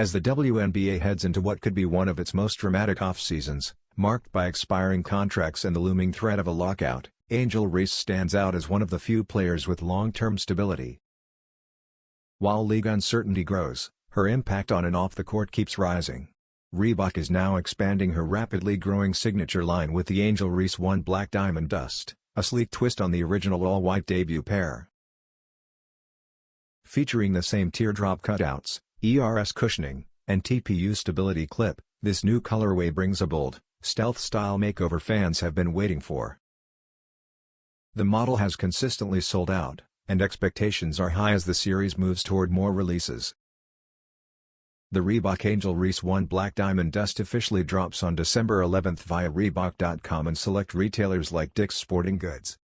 As the WNBA heads into what could be one of its most dramatic off-seasons, marked by expiring contracts and the looming threat of a lockout, Angel Reese stands out as one of the few players with long-term stability. While league uncertainty grows, her impact on and off the court keeps rising. Reebok is now expanding her rapidly growing signature line with the Angel Reese 1 Black Diamond Dust, a sleek twist on the original all-white debut pair. Featuring the same teardrop cutouts, ERS cushioning, and TPU stability clip, this new colorway brings a bold, stealth-style makeover fans have been waiting for. The model has consistently sold out, and expectations are high as the series moves toward more releases. The Reebok Angel Reese 1 Black Diamond Dust officially drops on December 11 via Reebok.com and select retailers like Dick's Sporting Goods.